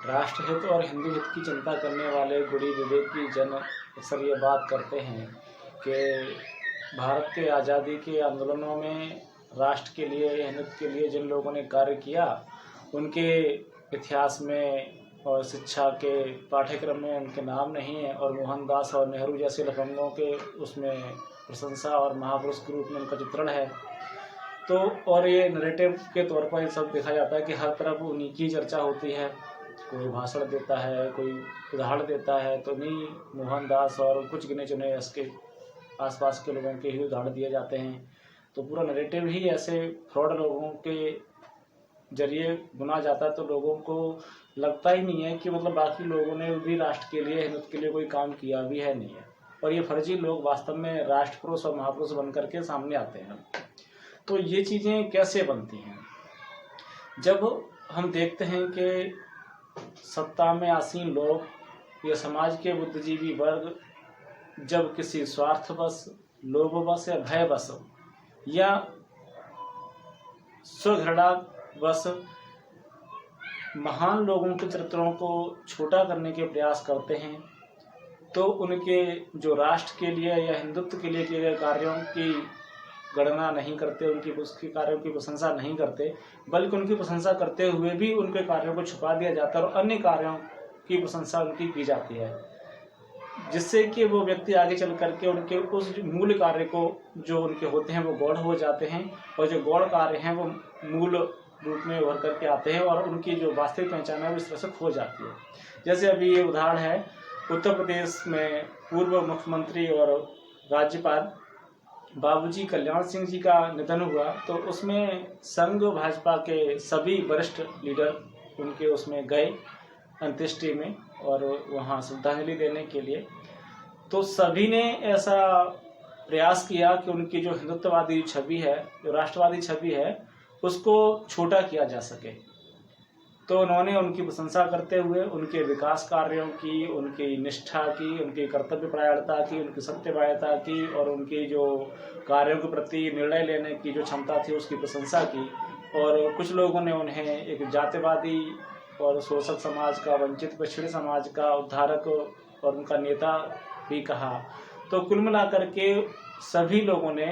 राष्ट्रहित और हिंदू हित की चिंता करने वाले गुणी विवेकी जन अक्सर ये बात करते हैं कि भारत के आज़ादी के आंदोलनों में राष्ट्र के लिए या हिंदुत्व के लिए जिन लोगों ने कार्य किया उनके इतिहास में और शिक्षा के पाठ्यक्रम में उनके नाम नहीं है, और मोहनदास और नेहरू जैसे लफंगों के उसमें प्रशंसा और महापुरुष के रूप में उनका चित्रण है। तो और ये नरेटिव के तौर पर सब देखा जाता है कि हर तरफ उन्हीं की चर्चा होती है। कोई भाषण देता है, कोई उदाहरण देता है, तो नहीं मोहनदास और कुछ गिने चुने इसके आसपास के लोगों के ही उदाहरण दिए जाते हैं। तो पूरा नरेटिव ही ऐसे फ्रॉड लोगों के जरिए बुना जाता है, तो लोगों को लगता ही नहीं है कि मतलब बाकी लोगों ने भी राष्ट्र के लिए, हिंदुत्व के लिए कोई काम किया भी है नहीं है, और ये फर्जी लोग वास्तव में राष्ट्रपुरुष और महापुरुष बन करके सामने आते हैं। तो ये चीज़ें कैसे बनती हैं? जब हम देखते हैं कि सत्ता में आसीन लोग या समाज के बुद्धिजीवी वर्ग जब किसी स्वार्थवश, लोभवश या भयवश या स्वघृणावश महान लोगों के चरित्रों को छोटा करने के प्रयास करते हैं, तो उनके जो राष्ट्र के लिए या हिंदुत्व के लिए किए गए कार्यों की गणना नहीं करते, उसके कार्यों की प्रशंसा नहीं करते, बल्कि उनकी प्रशंसा करते हुए भी उनके कार्यों को छुपा दिया जाता है और अन्य कार्यों की प्रशंसा उनकी की जाती है, जिससे कि वो व्यक्ति आगे चल करके उनके उस मूल कार्य को जो उनके होते हैं वो गौड़ हो जाते हैं, और जो गौड़ कार्य हैं वो मूल रूप में उभर करके आते हैं और उनकी जो वास्तविक पहचान है वो इस तरह से खो जाती है। जैसे अभी ये उदाहरण है, उत्तर प्रदेश में पूर्व मुख्यमंत्री और राज्यपाल बाबूजी कल्याण सिंह जी का निधन हुआ, तो उसमें संघ भाजपा के सभी वरिष्ठ लीडर उनके उसमें गए अंत्येष्टि में और वहाँ श्रद्धांजलि देने के लिए। तो सभी ने ऐसा प्रयास किया कि उनकी जो हिंदुत्ववादी छवि है, जो राष्ट्रवादी छवि है, उसको छोटा किया जा सके। तो उन्होंने उनकी प्रशंसा करते हुए उनके विकास कार्यों की, उनकी निष्ठा की, उनकी कर्तव्यपरायणता की, उनकी सत्यवायता की और उनकी जो कार्यों के प्रति निर्णय लेने की जो क्षमता थी उसकी प्रशंसा की। और कुछ लोगों ने उन्हें एक जातिवादी और शोषक समाज का, वंचित पिछड़े समाज का उद्धारक और उनका नेता भी कहा। तो कुल मिलाकर के सभी लोगों ने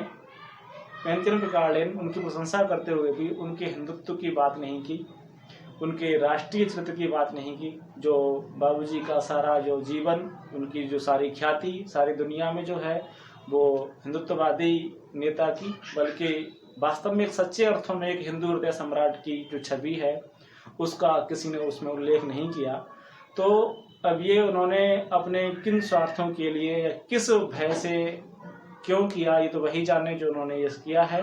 पेंशन प्रकारलेन उनकी प्रशंसा करते हुए भी उनके हिंदुत्व की बात नहीं की, उनके राष्ट्रीय चरित्र की बात नहीं की। जो बाबूजी का सारा जो जीवन, उनकी जो सारी ख्याति सारी दुनिया में जो है वो हिंदुत्ववादी नेता की, बल्कि वास्तव में एक सच्चे अर्थों में एक हिंदू हृदय सम्राट की जो छवि है उसका किसी ने उसमें उल्लेख नहीं किया। तो अब ये उन्होंने अपने किन स्वार्थों के लिए या किस भय से क्यों किया, ये तो वही जाने जो उन्होंने ये किया है।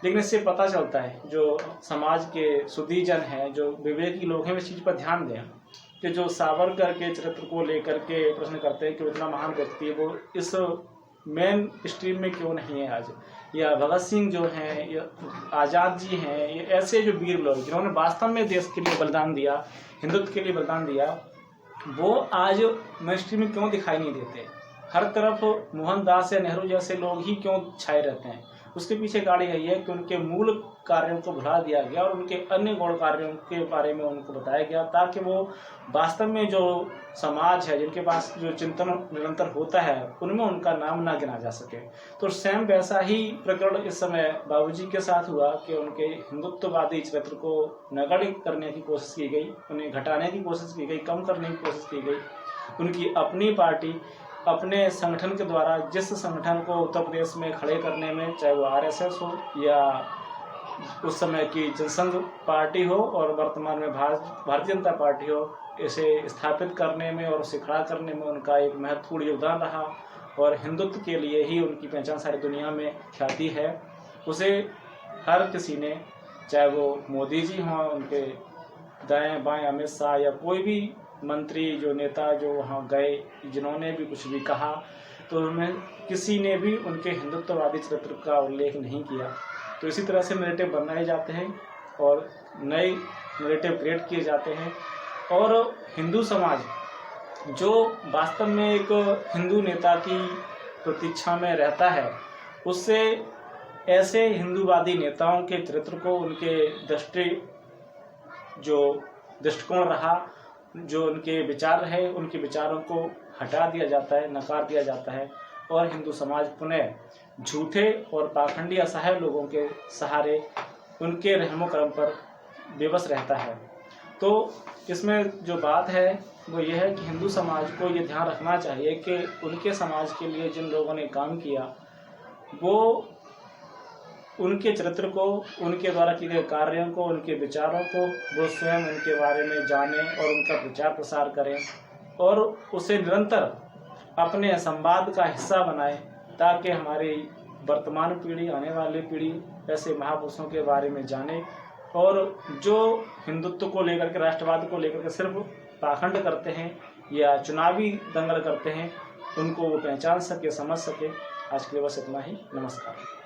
लेकिन इससे पता चलता है जो समाज के सुधी जन हैं, जो विवेकी लोग हैं, इस चीज़ पर ध्यान दें कि जो सावरकर के चरित्र को लेकर के प्रश्न करते हैं कि इतना महान व्यक्ति है वो इस मेन स्ट्रीम में क्यों नहीं है आज, या भगत सिंह जो हैं या आज़ाद जी हैं, ये ऐसे जो वीर लोग जिन्होंने वास्तव में देश के लिए बलिदान दिया, हिंदुत्व के लिए बलिदान दिया, वो आज मेन स्ट्रीम में क्यों दिखाई नहीं देते? हर तरफ मोहनदास या नेहरू जैसे लोग ही क्यों छाए रहते हैं? उसके पीछे गाड़ी यही है कि उनके मूल कार्यों को भुला दिया गया और उनके अन्य गौण कार्यों के बारे में उनको बताया गया, ताकि वो वास्तव में जो समाज है, जिनके पास जो चिंतन निरंतर होता है, उनमें उनका नाम ना गिना जा सके। तो सेम वैसा ही प्रकरण इस समय बाबूजी के साथ हुआ कि उनके हिंदुत्ववादी चरित्र को नगण्य करने की कोशिश की गई, उन्हें घटाने की कोशिश की गई, कम करने की कोशिश की गई। उनकी अपनी पार्टी अपने संगठन के द्वारा जिस संगठन को उत्तर प्रदेश में खड़े करने में, चाहे वो आरएसएस हो या उस समय की जनसंघ पार्टी हो और वर्तमान में भारतीय जनता पार्टी हो, इसे स्थापित करने में और उसे खड़ा करने में उनका एक महत्वपूर्ण योगदान रहा और हिंदुत्व के लिए ही उनकी पहचान सारी दुनिया में ख्याति है। उसे हर किसी ने, चाहे वो मोदी जी हों, उनके दाएं बाएं अमित शाह या कोई भी मंत्री जो नेता जो वहाँ गए, जिन्होंने भी कुछ भी कहा, तो उनमें किसी ने भी उनके हिंदुत्ववादी चरित्र का उल्लेख नहीं किया। तो इसी तरह से नैरेटिव बनाए जाते हैं और नए नैरेटिव क्रिएट किए जाते हैं, और हिंदू समाज जो वास्तव में एक हिंदू नेता की प्रतीक्षा में रहता है, उससे ऐसे हिंदूवादी नेताओं के चरित्र को, उनके दृष्टिकोण रहा, जो उनके विचार है उनके विचारों को हटा दिया जाता है, नकार दिया जाता है और हिंदू समाज पुनः झूठे और पाखंडी असहाय लोगों के सहारे उनके रहमो करम पर बेबस रहता है। तो इसमें जो बात है वो ये है कि हिंदू समाज को ये ध्यान रखना चाहिए कि उनके समाज के लिए जिन लोगों ने काम किया वो उनके चरित्र को, उनके द्वारा किए गए कार्यों को, उनके विचारों को वो स्वयं उनके बारे में जाने और उनका प्रचार प्रसार करें और उसे निरंतर अपने संवाद का हिस्सा बनाएं, ताकि हमारी वर्तमान पीढ़ी, आने वाली पीढ़ी ऐसे महापुरुषों के बारे में जाने और जो हिंदुत्व को लेकर के, राष्ट्रवाद को लेकर के सिर्फ पाखंड करते हैं या चुनावी दंगल करते हैं, उनको वो पहचान सके, समझ सके। आज के लिए बस इतना ही। नमस्कार।